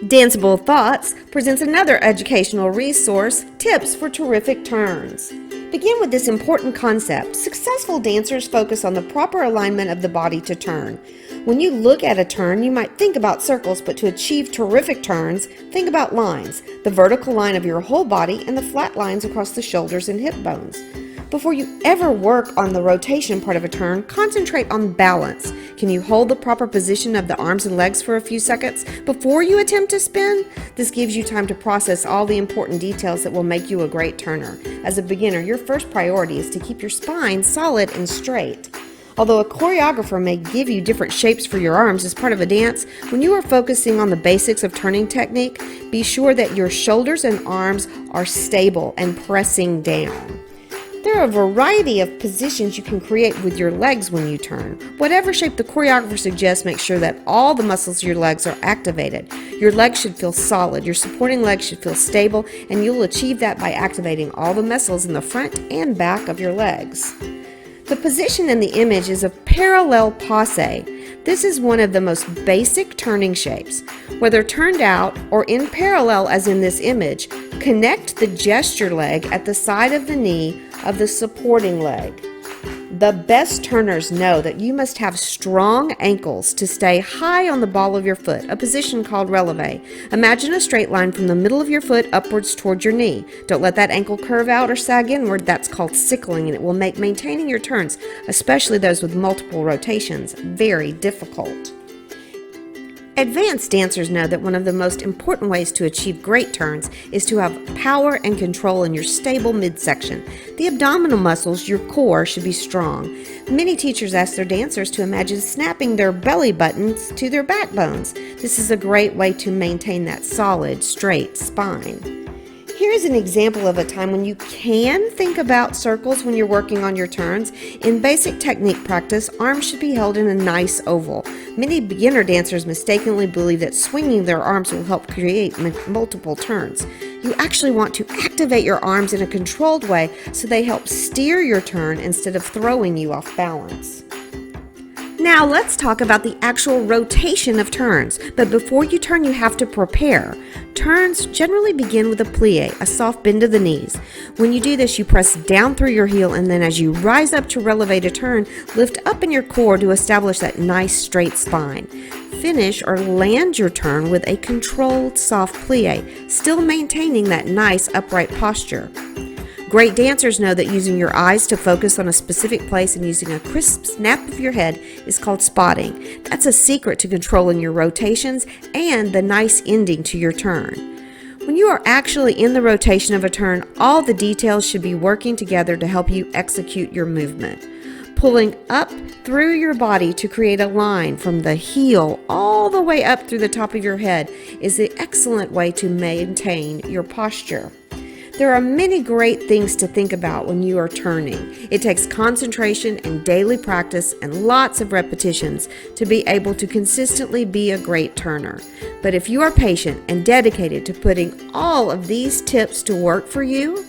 Danceable Thoughts presents another educational resource, Tips for Terrific Turns. Begin with this important concept. Successful dancers focus on the proper alignment of the body to turn. When you look at a turn, you might think about circles, but to achieve terrific turns, think about lines, the vertical line of your whole body and the flat lines across the shoulders and hip bones. Before you ever work on the rotation part of a turn, concentrate on balance. Can you hold the proper position of the arms and legs for a few seconds before you attempt to spin? This gives you time to process all the important details that will make you a great turner. As a beginner, your first priority is to keep your spine solid and straight. Although a choreographer may give you different shapes for your arms as part of a dance, when you are focusing on the basics of turning technique, be sure that your shoulders and arms are stable and pressing down. There are a variety of positions you can create with your legs when you turn. Whatever shape the choreographer suggests, make sure that all the muscles of your legs are activated. Your legs should feel solid, your supporting legs should feel stable, and you'll achieve that by activating all the muscles in the front and back of your legs. The position in the image is a parallel passe. This is one of the most basic turning shapes. Whether turned out or in parallel as in this image, connect the gesture leg at the side of the knee of the supporting leg. The best turners know that you must have strong ankles to stay high on the ball of your foot, a position called releve. Imagine a straight line from the middle of your foot upwards toward your knee. Don't let that ankle curve out or sag inward. That's called sickling, and it will make maintaining your turns, especially those with multiple rotations, very difficult. Advanced dancers know that one of the most important ways to achieve great turns is to have power and control in your stable midsection. The abdominal muscles, your core, should be strong. Many teachers ask their dancers to imagine snapping their belly buttons to their backbones. This is a great way to maintain that solid, straight spine. Here's an example of a time when you can think about circles when you're working on your turns. In basic technique practice, arms should be held in a nice oval. Many beginner dancers mistakenly believe that swinging their arms will help create multiple turns. You actually want to activate your arms in a controlled way so they help steer your turn instead of throwing you off balance. Now let's talk about the actual rotation of turns, but before you turn you have to prepare. Turns generally begin with a plie, a soft bend of the knees. When you do this, you press down through your heel, and then as you rise up to releve a turn, lift up in your core to establish that nice straight spine. Finish or land your turn with a controlled soft plie, still maintaining that nice upright posture. Great dancers know that using your eyes to focus on a specific place and using a crisp snap of your head is called spotting. That's a secret to controlling your rotations and the nice ending to your turn. When you are actually in the rotation of a turn, all the details should be working together to help you execute your movement. Pulling up through your body to create a line from the heel all the way up through the top of your head is an excellent way to maintain your posture. There are many great things to think about when you are turning. It takes concentration and daily practice and lots of repetitions to be able to consistently be a great turner. But if you are patient and dedicated to putting all of these tips to work for you,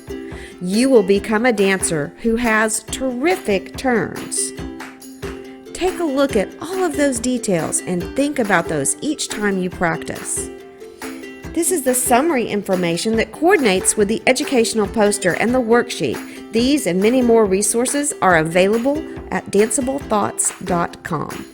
you will become a dancer who has terrific turns. Take a look at all of those details and think about those each time you practice. This is the summary information that coordinates with the educational poster and the worksheet. These and many more resources are available at danceablethoughts.com.